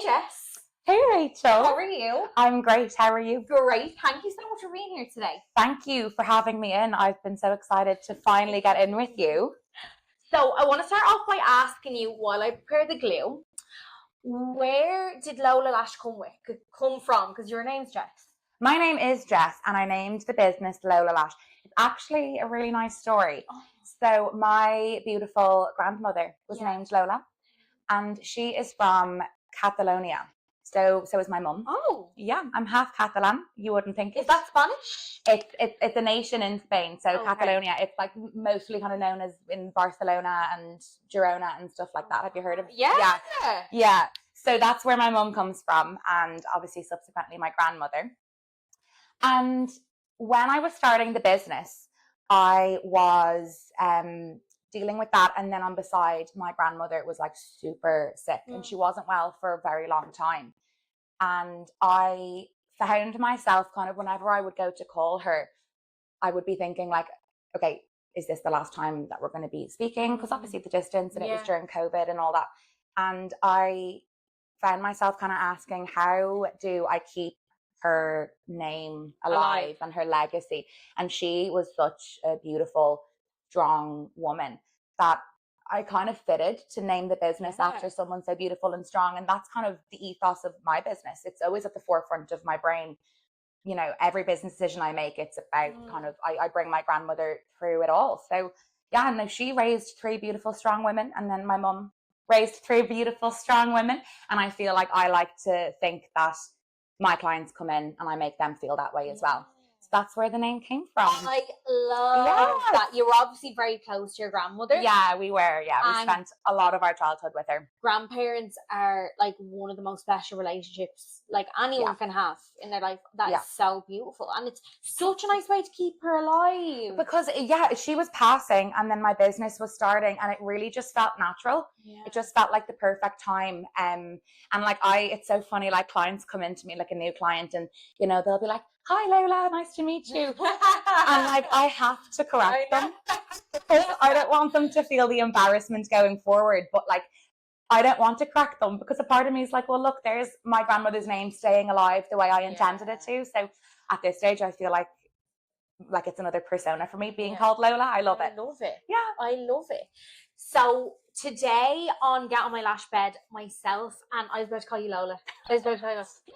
Jess. Hey Rachel. How are you? I'm great. How are you? Great. Thank you so much for being here today. Thank you for having me in. I've been so excited to finally get in with you. So I want to start off by asking you, while I prepare the glue, where did Lola Lash come from? Because your name's Jess. My name is Jess and I named the business Lola Lash. It's actually a really nice story. So my beautiful grandmother was named Lola and she is from Catalonia. So is my mum. Oh. Yeah, I'm half Catalan. You wouldn't think it. Is that Spanish? It's a nation in Spain. So Catalonia, it's like mostly kind of known as in Barcelona and Girona and stuff like that. Have you heard of it? Yeah. Yeah. So that's where my mum comes from, and obviously subsequently my grandmother. And when I was starting the business, I was dealing with that, and then on the side, my grandmother was like super sick and she wasn't well for a very long time. And I found myself kind of whenever I would go to call her, I would be thinking like, okay, is this the last time that we're going to be speaking? Because obviously the distance, and it was during COVID and all that. And I found myself kind of asking, how do I keep her name alive and her legacy? And she was such a beautiful, strong woman that I kind of fitted to name the business after someone so beautiful and strong. And that's kind of the ethos of my business. It's always at the forefront of my brain. You know, every business decision I make, it's about kind of, I bring my grandmother through it all. So yeah, no, she raised 3 beautiful, strong women. And then my mum raised 3 beautiful, strong women. And I feel like I like to think that my clients come in and I make them feel that way as well. So that's where the name came from. I love that. You were obviously very close to your grandmother. Yeah, we were. Yeah, we spent a lot of our childhood with her. Grandparents are like one of the most special relationships like anyone can have in their life. That is so beautiful. And it's such a nice way to keep her alive. Because, she was passing and then my business was starting and it really just felt natural. It just felt like the perfect time. And like it's so funny, like clients come into me, like a new client, and, you know, they'll be like, "Hi Lola, nice to meet you." And like, I have to correct them. I don't want them to feel the embarrassment going forward, but like, I don't want to correct them because a part of me is like, well, look, there's my grandmother's name staying alive the way I intended it to. So at this stage, I feel like it's another persona for me being called Lola. I love it. I love it. Yeah. I love it. So today on Get On My Lash Bed, myself and I was about to call you Lola.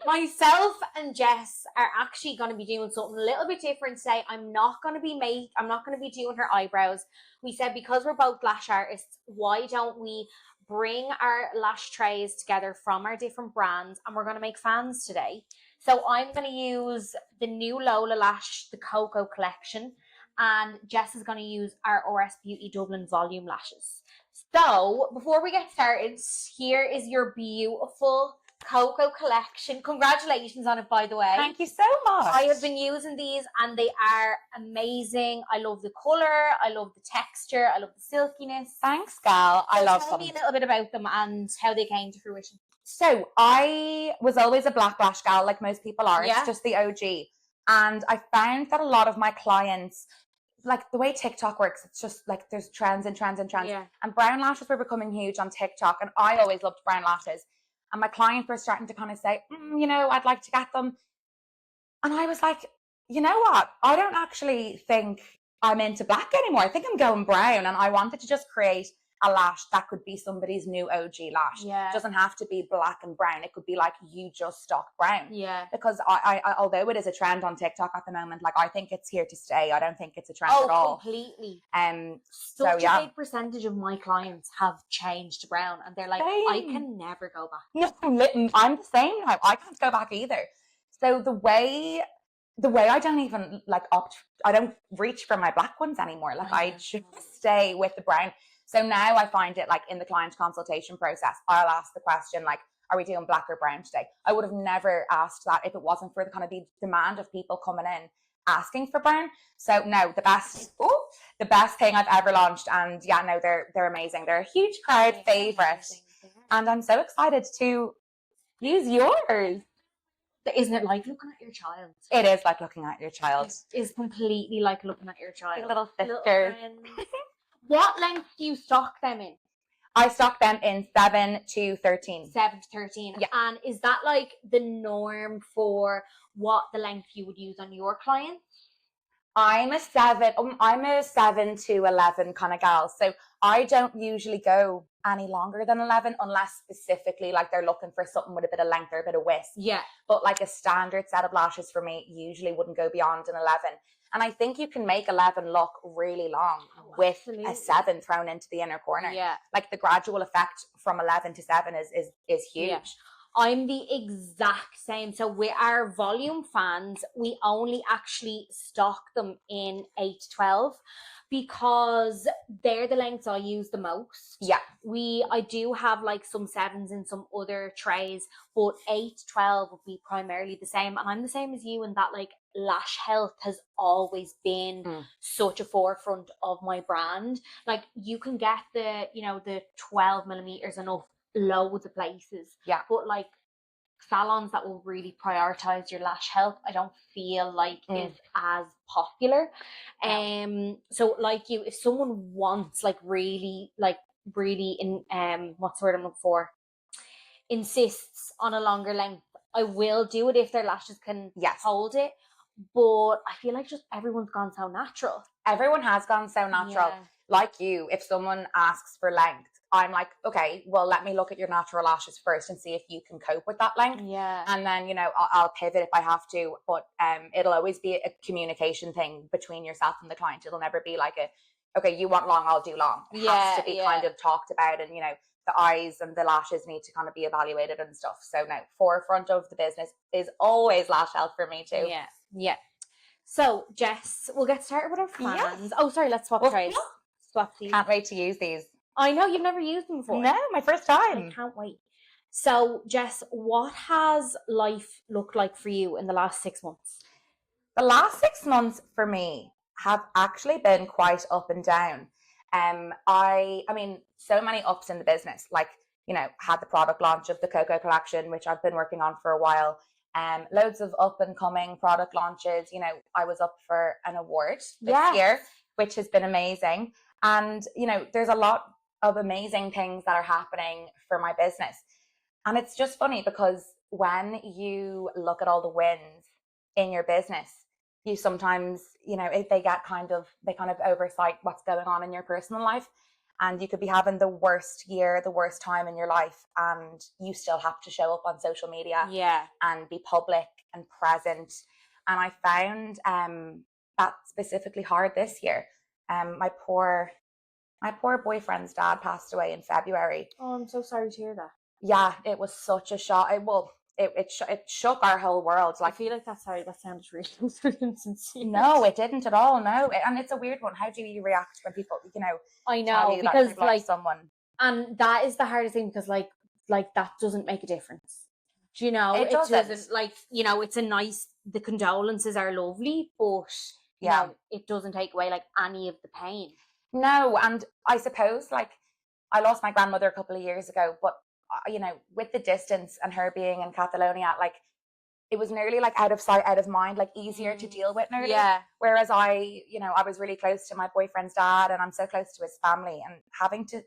Myself and Jess are actually going to be doing something a little bit different today. I'm not going to be doing her eyebrows. We said because we're both lash artists, why don't we bring our lash trays together from our different brands, and we're going to make fans today. So I'm going to use the new Lola Lash, the Cocoa Collection, and Jess is going to use our RS Beauty Dublin Volume Lashes. So before we get started, here is your beautiful Cocoa Collection. Congratulations on it, by the way. Thank you so much. I have been using these and they are amazing. I love the colour, I love the texture, I love the silkiness. Thanks, gal. I love them. Tell me a little bit about them and how they came to fruition. So I was always a black lash gal, like most people are. It's just the OG. And I found that a lot of my clients, like the way TikTok works, it's just like there's trends and trends and trends. And brown lashes were becoming huge on TikTok, and I always loved brown lashes. And my clients were starting to kind of say, you know, I'd like to get them. And I was like, you know what? I don't actually think I'm into black anymore. I think I'm going brown. And I wanted to just create a lash that could be somebody's new OG lash. It doesn't have to be black and brown. It could be like you just stock brown. Because I although it is a trend on TikTok at the moment, like I think it's here to stay. I don't think it's a trend at all. Completely. Such a big percentage of my clients have changed to brown and they're like, I can never go back. No, I'm the same now. I can't go back either. So the way I don't even I don't reach for my black ones anymore. Like I just stay with the brown. So now I find it like in the client consultation process, I'll ask the question like, are we doing black or brown today? I would have never asked that if it wasn't for the kind of the demand of people coming in asking for brown. So no, the best thing I've ever launched, and they're amazing. They're a huge crowd favorite, and I'm so excited to use yours. Isn't it like looking at your child? It is like looking at your child. It is completely like looking at your child. Little sisters. What length do you stock them in? I stock them in 7 to 13. 7 to 13. Yeah. And is that like the norm for what the length you would use on your clients? I'm a 7 to 11 kind of gal. So I don't usually go any longer than 11 unless specifically like they're looking for something with a bit of length or a bit of width. Yeah. But like a standard set of lashes for me usually wouldn't go beyond an 11. And I think you can make 11 look really long with absolutely. a 7 thrown into the inner corner. Yeah. Like the gradual effect from 11 to 7 is huge. Yeah. I'm the exact same. So with our volume fans, we only actually stock them in 8 to 12 because they're the lengths I use the most. Yeah. I do have like some 7s in some other trays, but 8 to 12 would be primarily the same. And I'm the same as you in that like lash health has always been such a forefront of my brand. Like you can get the 12 millimeters enough loads of places. Yeah. But like salons that will really prioritize your lash health, I don't feel like is as popular. So like you, if someone wants like really in what's the word I'm looking for? Insists on a longer length, I will do it if their lashes can hold it. But I feel like just everyone's gone so natural. Everyone has gone so natural. Yeah. Like you, if someone asks for length, I'm like, okay, well, let me look at your natural lashes first and see if you can cope with that length. Yeah. And then, I'll pivot if I have to. But it'll always be a communication thing between yourself and the client. It'll never be like okay, you want long, I'll do long. It has to be kind of talked about, and, the eyes and the lashes need to kind of be evaluated and stuff. So now, forefront of the business is always lash health for me too. Yeah. Yeah. So, Jess, we'll get started with our fans. Yes. Oh, sorry, let's swap trays. Swap these. Can't wait to use these. I know, you've never used them before. No, my first time. I can't wait. So, Jess, what has life looked like for you in the last 6 months? The last 6 months for me have actually been quite up and down. I mean, so many ups in the business, like, had the product launch of the Cocoa collection, which I've been working on for a while. Loads of up and coming product launches. I was up for an award this year, which has been amazing. And, there's a lot of amazing things that are happening for my business. And it's just funny because when you look at all the wins in your business, you sometimes, they kind of oversight what's going on in your personal life. And you could be having the worst year, the worst time in your life, and you still have to show up on social media and be public and present. And I found that specifically hard this year. My poor boyfriend's dad passed away in February. Oh, I'm so sorry to hear that. Yeah, it was such a shock. It shook our whole world. Like, I feel like that sounded really insincere. No, it didn't at all. No, and it's a weird one. How do you react when people, I know, tell you because that like someone, and that is the hardest thing because like that doesn't make a difference. Do you know? It doesn't. It's a nice. The condolences are lovely, but it doesn't take away like any of the pain. No, and I suppose like I lost my grandmother a couple of years ago, but with the distance and her being in Catalonia, like it was nearly like out of sight, out of mind, like easier to deal with nearly. Yeah. Whereas I was really close to my boyfriend's dad and I'm so close to his family, and having to,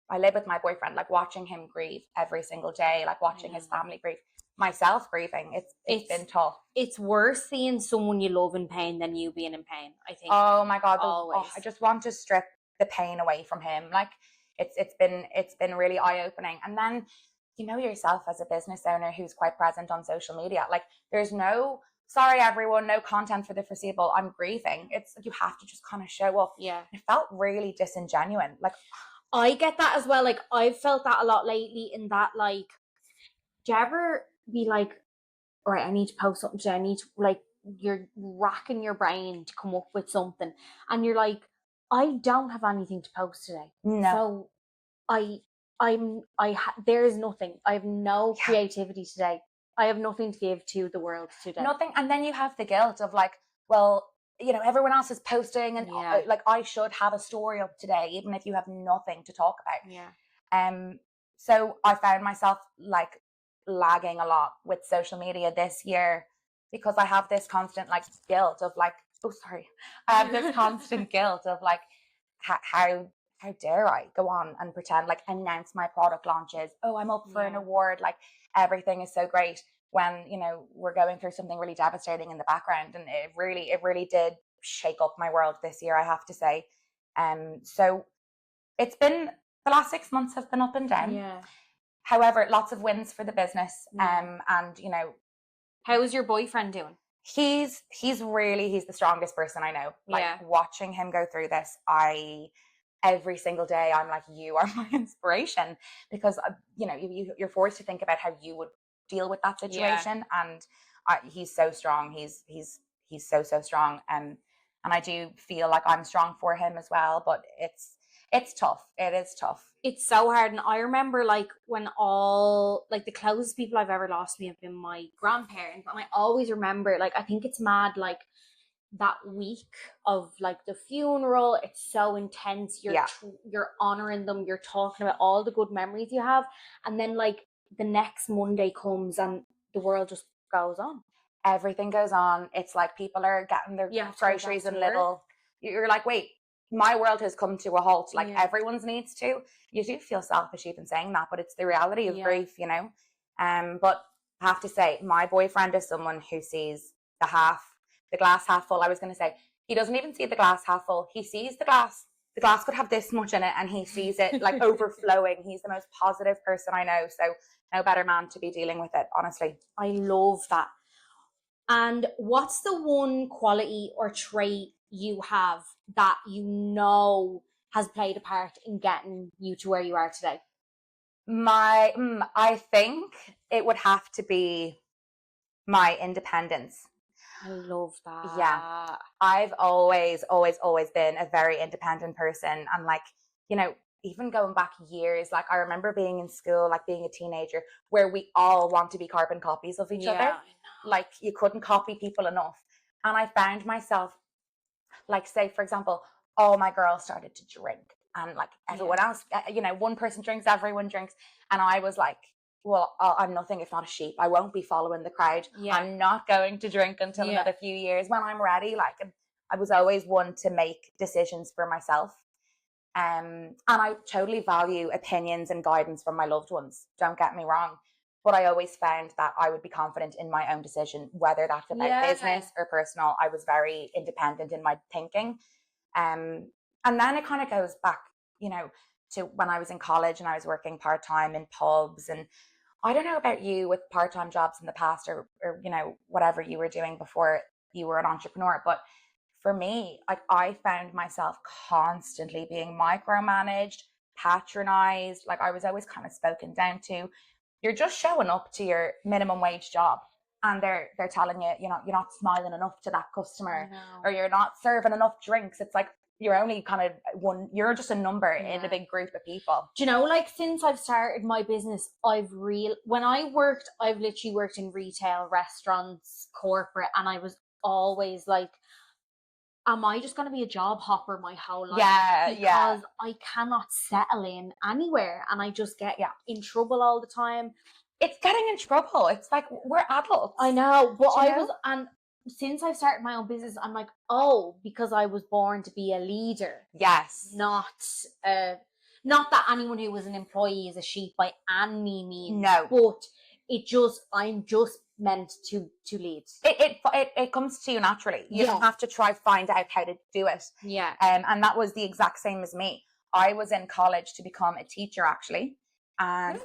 I live with my boyfriend, like watching him grieve every single day, like watching his family grieve, myself grieving. It's been tough. It's worse seeing someone you love in pain than you being in pain, I think. Oh my God. Always. I just want to strip the pain away from him. Like it's been really eye-opening. And then yourself as a business owner who's quite present on social media, like there's no sorry everyone, no content for the foreseeable, I'm grieving. It's like you have to just kind of show up. Yeah. It felt really disingenuine. Like I get that as well. Like I've felt that a lot lately in that, like, do you ever be like, all right, I need to post something today, I need to, like, you're racking your brain to come up with something and you're like, I don't have anything to post today. No. So there is nothing. I have no creativity today. I have nothing to give to the world today. Nothing. And then you have the guilt of like, well, everyone else is posting and like I should have a story up today, even if you have nothing to talk about. Yeah. So I found myself like lagging a lot with social media this year because I have this constant like guilt of like, I have this constant guilt of like how how dare I go on and pretend, like announce my product launches. Oh, I'm up for an award. Like everything is so great when, you know, we're going through something really devastating in the background. And it really did shake up my world this year, I have to say. So it's been, the last 6 months have been up and down. Yeah. However, lots of wins for the business. Yeah. And you know, How is your boyfriend doing? he's the strongest person I know. Like watching him go through this, every single day I'm like, you are my inspiration, because you know, you're forced to think about how you would deal with that situation. And he's so strong. He's so strong. And I do feel like I'm strong for him as well, but it's tough. It is tough. It's so hard. And I remember, like, when all, like, the closest people I've ever lost me have been my grandparents. And I always remember, like, I think it's mad, like, that week of, like, the funeral, it's so intense. You're honoring them. You're talking about all the good memories you have. And then, like, the next Monday comes and the world just goes on. Everything goes on. It's like people are getting their groceries and little. You're like, wait, my world has come to a halt. Like everyone's needs to. You do feel selfish even saying that, but it's the reality of grief, you know. But I have to say, my boyfriend is someone who sees the glass half full. I was going to say, he doesn't even see the glass half full. He sees the glass. The glass could have this much in it, and he sees it like overflowing. He's the most positive person I know. So no better man to be dealing with it, honestly. I love that. And what's the one quality or trait you have that you know has played a part in getting you to where you are today? I think it would have to be my independence. I love that. Yeah. I've always been a very independent person. And like, you know, even going back years, like I remember being in school, like being a teenager, where we all want to be carbon copies of each other. Like you couldn't copy people enough. And I found myself, like, say, for example, all my girls started to drink, and like everyone else, you know, one person drinks, everyone drinks. And I was like, well, I'm nothing if not a sheep. I won't be following the crowd. I'm not going to drink until another few years when I'm ready. Like, and I was always one to make decisions for myself. And I totally value opinions and guidance from my loved ones. Don't get me wrong. But I always found that I would be confident in my own decision, whether that's about business or personal. I was very independent in my thinking. And then it kind of goes back, you know, to when I was in college and I was working part-time in pubs. And I don't know about you with part-time jobs in the past, or you know, whatever you were doing before you were an entrepreneur, but for me, like I found myself constantly being micromanaged, patronized. Like I was always kind of spoken down to. You're just showing up to your minimum wage job, and they're telling you, you know, you're not smiling enough to that customer, or you're not serving enough drinks. It's like you're only kind of one, you're just a number in a big group of people. Do you know, like since I've started my business, I've literally worked in retail, restaurants, corporate, and I was always like, am I just going to be a job hopper my whole life? Because I cannot settle in anywhere, and I just get in trouble all the time. It's getting in trouble. It's like we're adults. I know, but and since I've started my own business, I'm like, oh, because I was born to be a leader. Yes. Not that anyone who was an employee is a sheep by any means. No. But I'm just meant to lead. It comes to you naturally. You don't have to try find out how to do it. Yeah. And that was the exact same as me. I was in college to become a teacher, actually. And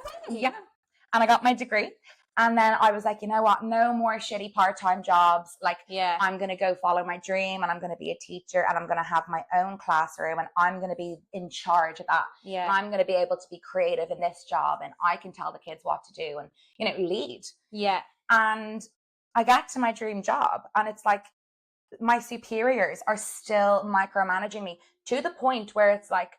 and I got my degree. And then I was like, you know what? No more shitty part-time jobs. Like, I'm going to go follow my dream, and I'm going to be a teacher, and I'm going to have my own classroom, and I'm going to be in charge of that. Yeah. And I'm going to be able to be creative in this job, and I can tell the kids what to do and, you know, lead. Yeah. And I got to my dream job, and it's like my superiors are still micromanaging me to the point where it's like,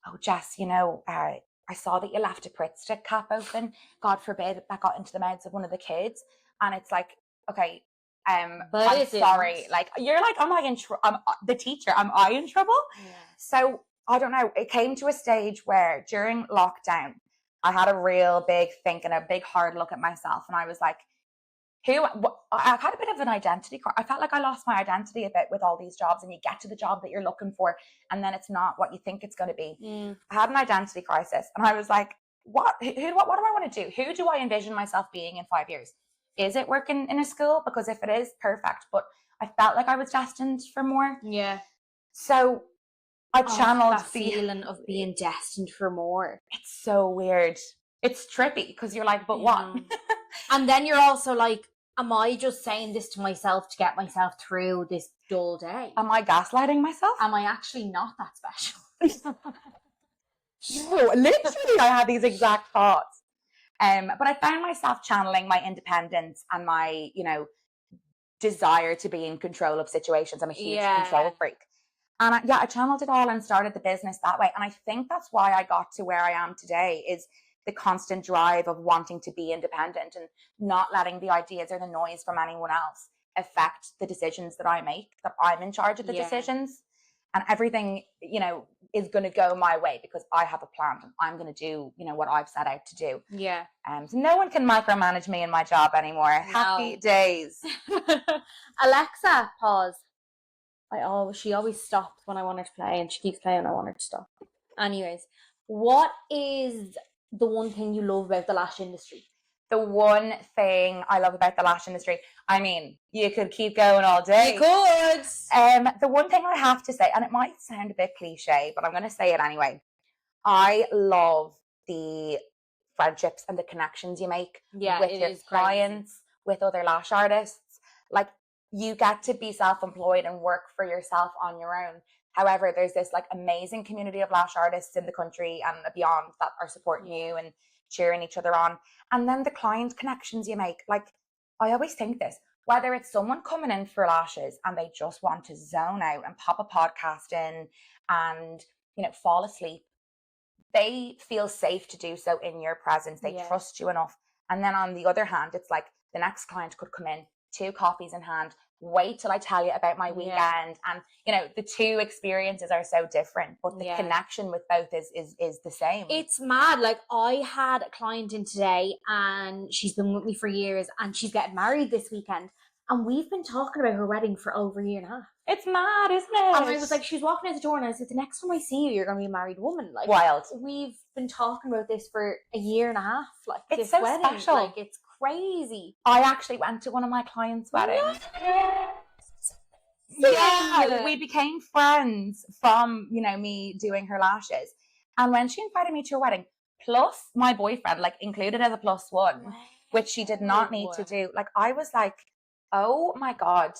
oh, Jess, you know, I saw that you left a Pritt stick cap open. God forbid that got into the mouths of one of the kids. And it's like, okay, but I'm sorry. Like, you're like, am I in trouble? I'm the teacher. Am I in trouble? Yeah. So I don't know. It came to a stage where during lockdown, I had a real big think and a big hard look at myself. And I was like, I've had a bit of an identity crisis. I felt like I lost my identity a bit with all these jobs, and you get to the job that you're looking for, and then it's not what you think it's going to be. I had an identity crisis, and I was like, what do I want to do? Who do I envision myself being in 5 years? Is it working in a school? Because if it is, perfect. But I felt like I was destined for more. Yeah. So I channeled that feeling of being destined for more. It's so weird. It's trippy because you're like, but what? And then you're also like, am I just saying this to myself to get myself through this dull day? Am I gaslighting myself? Am I actually not that special? No, literally, I had these exact thoughts. But I found myself channeling my independence and my, desire to be in control of situations. I'm a huge control freak. And I channeled it all and started the business that way. And I think that's why I got to where I am today, is the constant drive of wanting to be independent and not letting the ideas or the noise from anyone else affect the decisions that I make, that I'm in charge of the decisions. And everything, is going to go my way because I have a plan and I'm going to do, what I've set out to do. Yeah. So no one can micromanage me in my job anymore. No. Happy days. Alexa, pause. She always stops when I want her to play, and she keeps playing when I want her to stop. Anyways, what is the one thing you love about the lash industry? The one thing I love about the lash industry, I mean, you could keep going all day. You could. The one thing I have to say, and it might sound a bit cliche, but I'm going to say it anyway. I love the friendships and the connections you make with your clients, with other lash artists. Like, you get to be self-employed and work for yourself on your own. However, there's this amazing community of lash artists in the country and beyond that are supporting you and cheering each other on. And then the client connections you make. Like, I always think this, whether it's someone coming in for lashes and they just want to zone out and pop a podcast in and, fall asleep, they feel safe to do so in your presence. They trust you enough. And then on the other hand, it's like the next client could come in, 2 coffees in hand, wait till I tell you about my weekend. And, the 2 experiences are so different, but the connection with both is the same. It's mad. Like, I had a client in today and she's been with me for years and she's getting married this weekend. And we've been talking about her wedding for over a year and a half. It's mad, isn't it? And I was like, she was walking out the door and I said, the next time I see you, you're going to be a married woman. Like, wild. We've been talking about this for a year and a half. Like, it's this so wedding. Special. Like, it's crazy. I actually went to one of my clients' weddings. Yeah. We became friends from, me doing her lashes. And when she invited me to her wedding, plus my boyfriend, included as a +1, which she did not need to do. I was like, oh my God,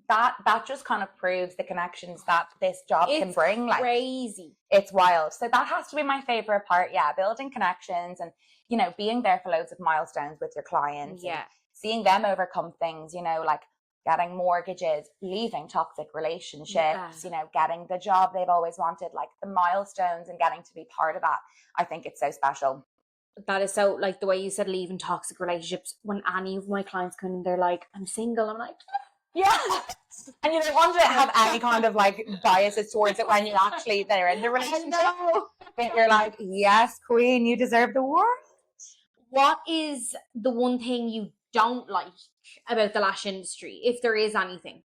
that just kind of proves the connections that this job can bring. Crazy. It's wild. So that has to be my favorite part. Yeah. Building connections and, being there for loads of milestones with your clients. Yeah. And seeing them overcome things, getting mortgages, leaving toxic relationships, getting the job they've always wanted, the milestones and getting to be part of that. I think it's so special. That is so, the way you said leaving toxic relationships, when any of my clients come in, they're like, I'm single. I'm like, yeah. And you don't want to have any kind of biases towards it when you're actually there in the relationship. But you're like, yes, queen, you deserve the world. What is the one thing you don't like about the lash industry, if there is anything?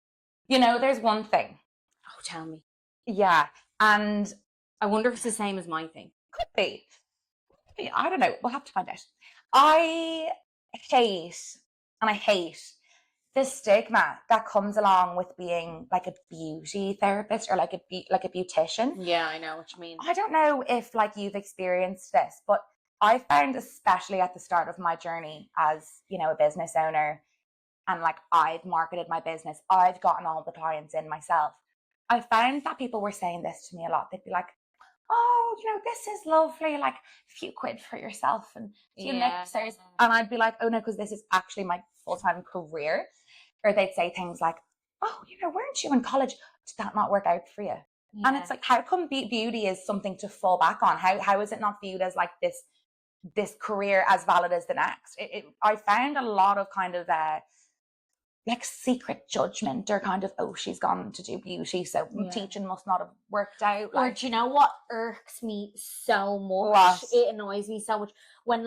There's one thing. Oh, tell me. Yeah. And I wonder if it's the same as my thing. Could be. I don't know. We'll have to find out. I hate the stigma that comes along with being a beauty therapist or a beautician. Yeah, I know what you mean. I don't know if you've experienced this, but I found, especially at the start of my journey as, a business owner, and I've marketed my business, I've gotten all the clients in myself. I found that people were saying this to me a lot. They'd be like, oh, this is lovely, a few quid for yourself and a few mixers. And I'd be like, oh no, because this is actually my full-time career. Or they'd say things like, oh, weren't you in college? Did that not work out for you? Yeah. And it's how come beauty is something to fall back on? How is it not viewed as this career as valid as the next? I found a lot of kind of secret judgment, or kind of, oh, she's gone to do beauty, so teaching must not have worked out. Or do you know what irks me so much? What? It annoys me so much when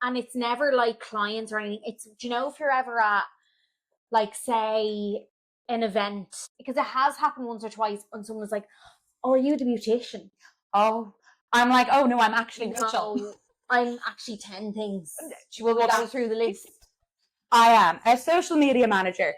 and it's never like clients or anything. It's, do you know, if you're ever at, like, say, an event, because it has happened once or twice, and someone's like, "Oh, are you the beautician?" Oh, I'm like, oh no, I'm actually Rachel. No, I'm actually 10 things. She will We'll go through the list. I am a social media manager,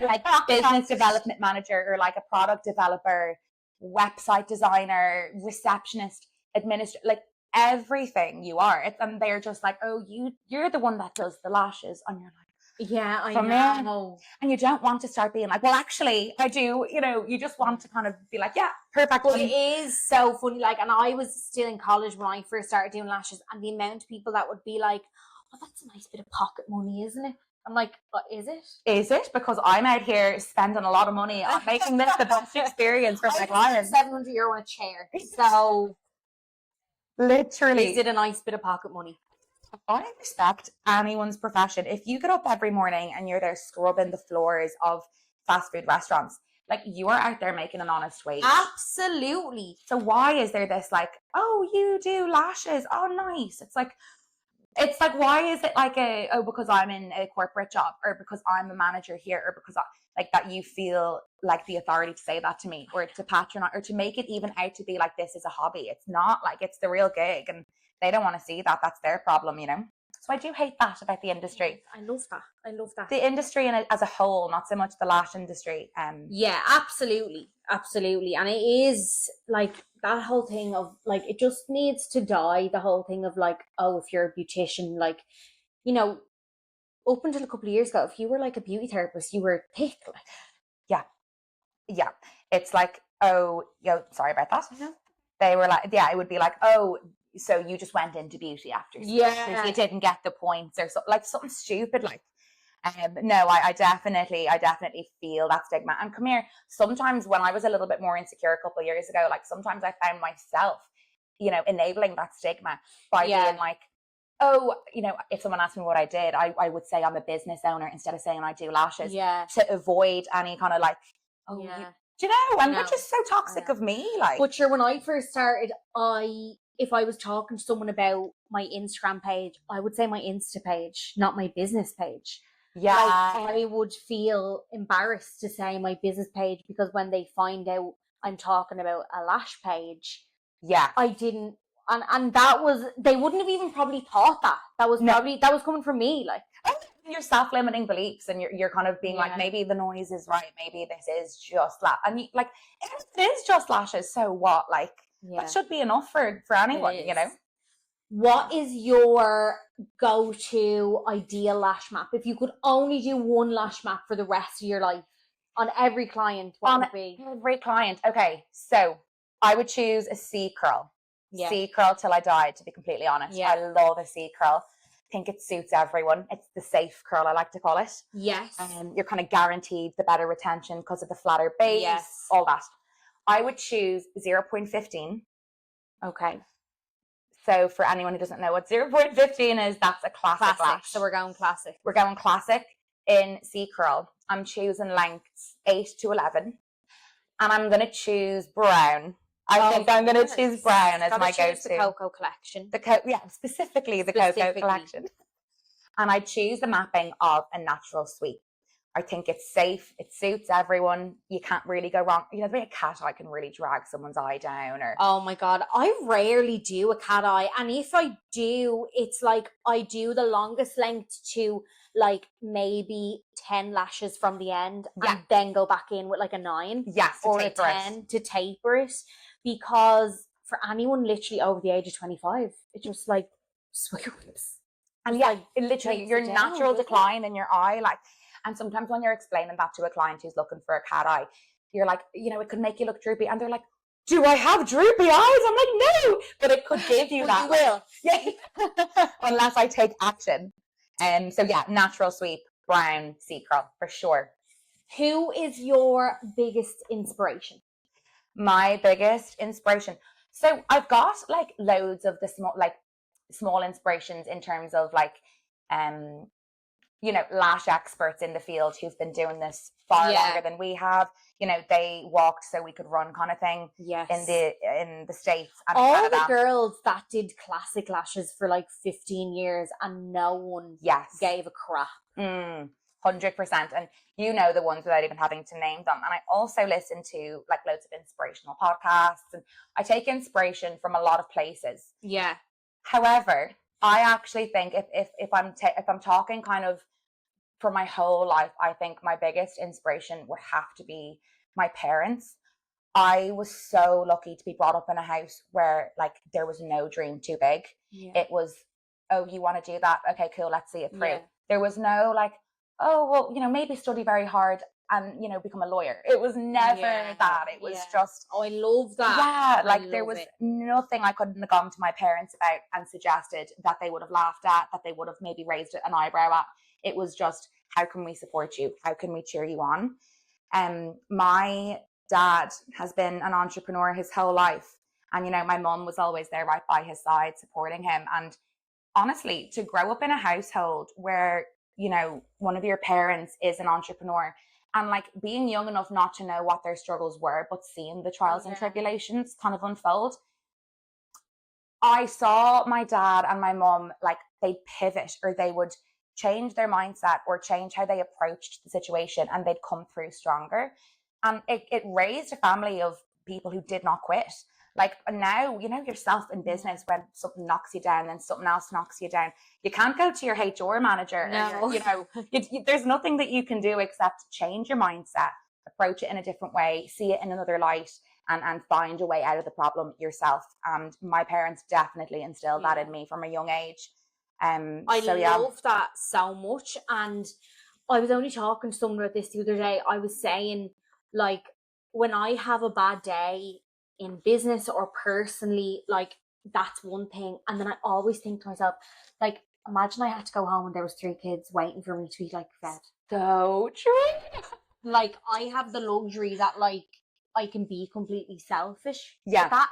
like business development manager, or like a product developer, website designer, receptionist, administrator, like everything you are. And they're just like, oh, you're the one that does the lashes, and you're like, Yeah, I from know. and you don't want to start being like, well, actually, I do. You know, you just want to kind of be like, yeah, perfect. But it is so funny. Like, and I was still in college when I first started doing lashes, and the amount of people that would be like, "Oh, that's a nice bit of pocket money, isn't it?" I'm like, "What is it? Is it? Because I'm out here spending a lot of money on making this the best experience for my clients. €700 on a chair, so Literally, is it a nice bit of pocket money?" I respect anyone's profession. If you get up every morning and you're there scrubbing the floors of fast food restaurants, like you are out there making an honest wage. Absolutely. So why is there this like, oh, you do lashes? Oh, nice. It's like, why is it like because I'm in a corporate job, or because I'm a manager here, or because like that you feel like the authority to say that to me, or to patronize, or to make it even out to be like this is a hobby. It's not, like, it's the real gig, and they don't want to see that. That's their problem, you know? So I do hate that about the industry. I love that. I love that. The industry as a whole, not so much the lash industry. Yeah, absolutely. Absolutely. And it is like that whole thing of like, it just needs to die. The whole thing of like, oh, if you're a beautician, like, you know, up until a couple of years ago, if you were like a beauty therapist, you were thick. Like, Yeah. It's like, oh, sorry about that. no. They were like, yeah, it would be like, oh, so you just went into beauty after school. Yeah. You didn't get the points, or so, like something stupid like. No, I definitely feel that stigma. And come here, sometimes when I was a little bit more insecure a couple of years ago, like sometimes I found myself, enabling that stigma by being like, oh, if someone asked me what I did, I would say I'm a business owner instead of saying I do lashes, to avoid any kind of like, oh, do you know, and which is so toxic of me. Like, but sure, when I first started, if I was talking to someone about my Instagram page, I would say my Insta page, not my business page. Yeah. Like, I would feel embarrassed to say my business page, because when they find out I'm talking about a lash page, I didn't, and that was, they wouldn't have even probably thought that. That was that was coming from me, like. Your self-limiting beliefs, and you're kind of being like, maybe the noise is right, maybe this is just and you, like, if it is just lashes, so what? Like, that should be enough for anyone, you know. What is your go-to ideal lash map? If you could only do one lash map for the rest of your life on every client, what would it be? Every client. Okay, so I would choose a C curl. C curl till I died, to be completely honest. I love a C curl. Think it suits everyone. It's the safe curl, I like to call it. Yes. You're kind of guaranteed the better retention because of the flatter base, all that. I would choose 0.15. Okay. So for anyone who doesn't know what 0.15 is, that's a classic lash. So we're going classic. We're going classic in C curl. I'm choosing lengths 8 to 11. And I'm going to choose brown. I think I'm going to choose brown as my go-to. The Cocoa collection. Specifically the Cocoa collection. And I choose the mapping of a natural sweep. I think it's safe. It suits everyone. You can't really go wrong. You know, the way a cat eye can really drag someone's eye down. Or oh my God, I rarely do a cat eye. And if I do, it's like I do the longest length to like maybe 10 lashes from the end, and then go back in with like a 9 or a 10 to taper it. Because for anyone literally over the age of 25, it just like swoops. And it literally, your natural decline in your eye, like, and sometimes when you're explaining that to a client who's looking for a cat eye, you're like, it could make you look droopy. And they're like, do I have droopy eyes? I'm like, no, but it could give you that. You will. Yeah. Unless I take action. So natural sweep, brown, C curl, for sure. Who is your biggest inspiration? My biggest inspiration. So I've got like loads of the small inspirations in terms of like lash experts in the field who've been doing this far longer than we have. They walked so we could run, kind of thing. Yes. In the States and all Canada. the girls that did classic lashes for like 15 years and no one gave a crap. 100%. And the ones without even having to name them. And I also listen to like loads of inspirational podcasts, and I take inspiration from a lot of places. Yeah. However, I actually think if I'm talking kind of for my whole life, I think my biggest inspiration would have to be my parents. I was so lucky to be brought up in a house where like there was no dream too big. Yeah. It was, oh, you want to do that? Okay, cool, let's see it through. Yeah. There was no like, oh, well, maybe study very hard and, become a lawyer. It was never that. It was just, oh, I love that. Yeah, like there was nothing I couldn't have gone to my parents about and suggested that they would have laughed at, that they would have maybe raised an eyebrow at. It was just, how can we support you? How can we cheer you on? My dad has been an entrepreneur his whole life. And, my mum was always there right by his side, supporting him. And honestly, to grow up in a household where, one of your parents is an entrepreneur, and like being young enough not to know what their struggles were, but seeing the trials and tribulations kind of unfold. I saw my dad and my mum, like they'd pivot, or they would change their mindset or change how they approached the situation, and they'd come through stronger. And it raised a family of people who did not quit. Like now, yourself in business, when something knocks you down, then something else knocks you down. You can't go to your HR manager. No. There's nothing that you can do except change your mindset, approach it in a different way, see it in another light, and find a way out of the problem yourself. And my parents definitely instilled that in me from a young age. I love that so much. And I was only talking to someone about this the other day. I was saying, like, when I have a bad day in business or personally, like, that's one thing. And then I always think to myself, like, imagine I had to go home and there was 3 kids waiting for me to be like fed. So true. Like, I have the luxury that like I can be completely selfish. Yeah. That,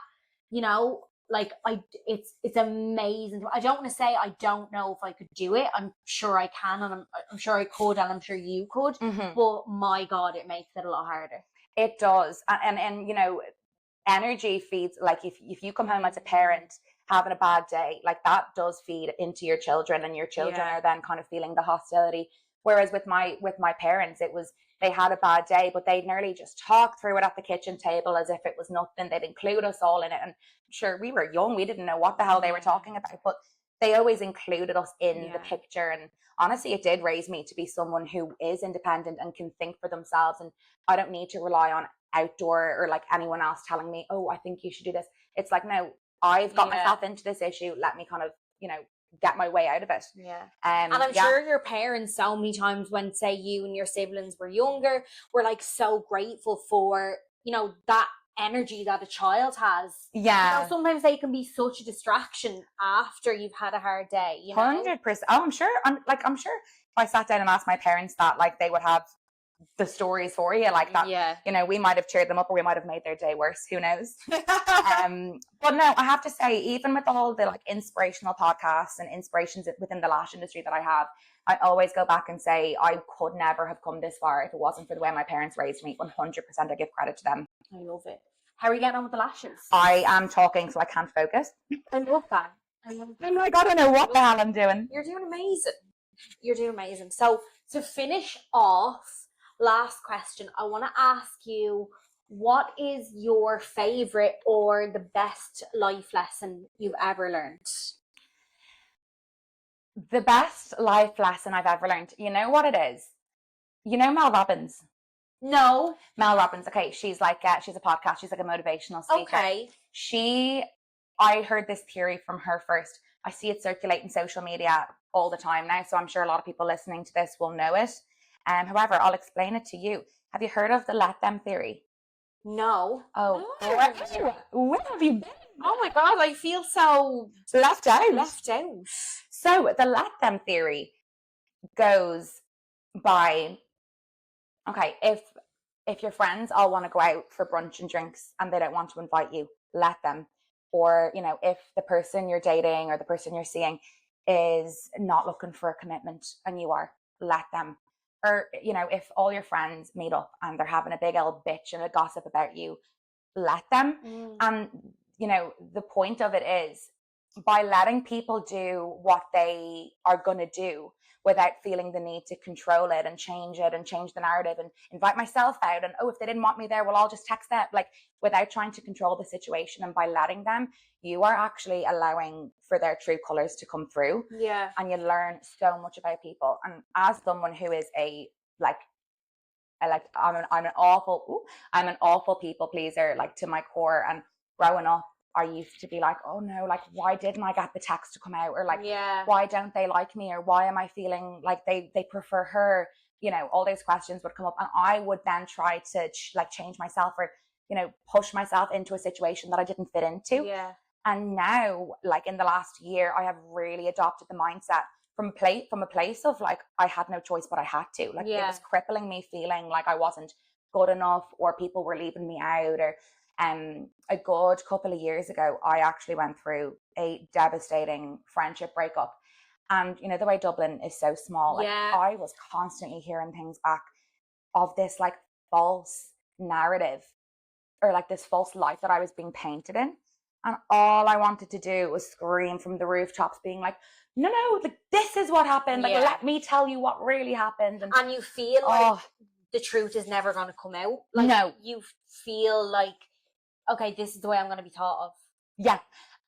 like it's amazing. I don't want to say I don't know if I could do it. I'm sure I can, and I'm sure I could, and I'm sure you could. Mm-hmm. But my God, it makes it a lot harder. It does, and energy feeds. Like if you come home as a parent having a bad day, like that does feed into your children, and your children are then kind of feeling the hostility. Whereas with my parents, it was, they had a bad day, but they'd nearly just talk through it at the kitchen table as if it was nothing. They'd include us all in it. And sure, we were young, we didn't know what the hell they were talking about, but they always included us in the picture. And honestly, it did raise me to be someone who is independent and can think for themselves. And I don't need to rely on outdoor or like anyone else telling me, oh, I think you should do this. It's like, no, I've got myself into this issue. Let me kind of, get my way out of it. And I'm sure your parents, so many times when, say, you and your siblings were younger, were like so grateful for, that energy that a child has. Sometimes they can be such a distraction after you've had a hard day. 100%. Oh, I'm sure. I'm sure if I sat down and asked my parents that, like, they would have the stories for you like that. We might have cheered them up, or we might have made their day worse, who knows. But no, I have to say, even with all the like inspirational podcasts and inspirations within the lash industry that I always go back and say I could never have come this far if it wasn't for the way my parents raised me. 100% I give credit to them. I love it. How are you getting on with the lashes? I am talking so I can't focus. I love that. I'm like, I don't know what the hell I'm doing. You're doing amazing. So to finish off, last question, I want to ask you, what is your favorite or the best life lesson you've ever learned? The best life lesson I've ever learned, you know what it is? Mel Robbins? No. Mel Robbins. Okay, she's like she's a podcast. She's like a motivational speaker. Okay. I heard this theory from her first. I see it circulate in social media all the time now, so I'm sure a lot of people listening to this will know it. However, I'll explain it to you. Have you heard of the let them theory? No. Oh, where have you been? Oh my God, I feel so left out. So the let them theory goes by, okay, if your friends all want to go out for brunch and drinks and they don't want to invite you, let them. Or, if the person you're dating or the person you're seeing is not looking for a commitment and you are, let them. Or, you know, if all your friends meet up and they're having a big old bitch and a gossip about you, let them. And, you know, the point of it is, by letting people do what they are going to do without feeling the need to control it and change the narrative and invite myself out, and oh, if they didn't want me there, well, I'll just text them, like, without trying to control the situation. And by letting them, you are actually allowing for their true colors to come through. Yeah. And you learn so much about people. And as someone who is I'm an awful people pleaser, like, to my core. And growing up, I used to be like, oh no, like, why didn't I get the text to come out? Or like, why don't they like me? Or why am I feeling like they prefer her? You know, all those questions would come up, and I would then try to change myself, or, you know, push myself into a situation that I didn't fit into. Yeah. And now, like, in the last year, I have really adopted the mindset from a place of, like, I had no choice, but I had to. Like, it was crippling me, feeling like I wasn't good enough, or people were leaving me out. Or a good couple of years ago, I actually went through a devastating friendship breakup. And, you know, the way Dublin is so small, like, I was constantly hearing things back of this, like, false narrative, or like this false light that I was being painted in. And all I wanted to do was scream from the rooftops, being like, no, like, this is what happened. Like, let me tell you what really happened. And you feel like the truth is never going to come out. Like, no. You feel like, okay, this is the way I'm going to be thought of. Yeah.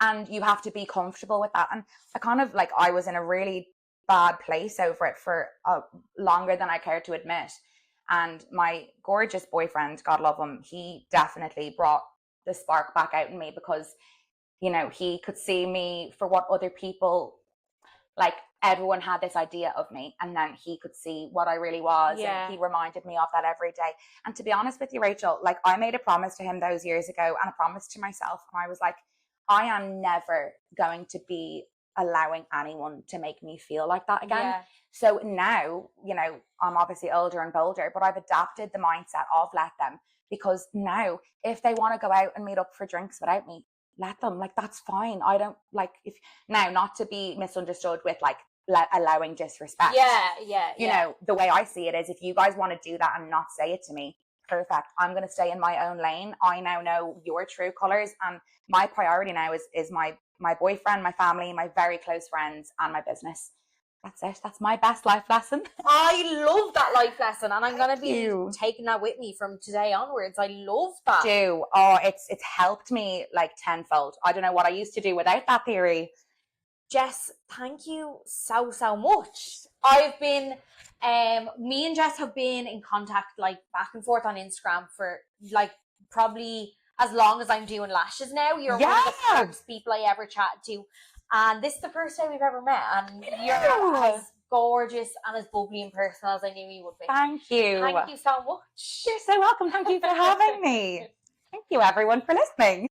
And you have to be comfortable with that. And I kind of, like, I was in a really bad place over it for longer than I cared to admit. And my gorgeous boyfriend, God love him, he definitely brought the spark back out in me, because, you know, he could see me for what other people, like, everyone had this idea of me, and then he could see what I really was. And he reminded me of that every day. And to be honest with you, Rachel, like, I made a promise to him those years ago, and a promise to myself. And I was like, I am never going to be allowing anyone to make me feel like that again. So now, you know, I'm obviously older and bolder, but I've adapted the mindset of let them. Because now, if they want to go out and meet up for drinks without me, let them. Like, that's fine. I don't, like, if now, not to be misunderstood with, like, allowing disrespect. You know, the way I see it is, if you guys want to do that and not say it to me, perfect. I'm going to stay in my own lane. I now know your true colors, and my priority now is my boyfriend, my family, my very close friends, and my business. That's it. That's my best life lesson. I love that life lesson, and I'm going to be taking that with me from today onwards. I love that. It's helped me, like, tenfold. I don't know what I used to do without that theory. Jess, thank you so much. I've been, me and Jess have been in contact, like, back and forth on Instagram for, like, probably as long as I'm doing lashes now. You're one of the first people I ever chatted to. And this is the first time we've ever met. And you're as gorgeous and as bubbly and personal as I knew you would be. Thank you. Thank you so much. You're so welcome. Thank you for having me. Thank you, everyone, for listening.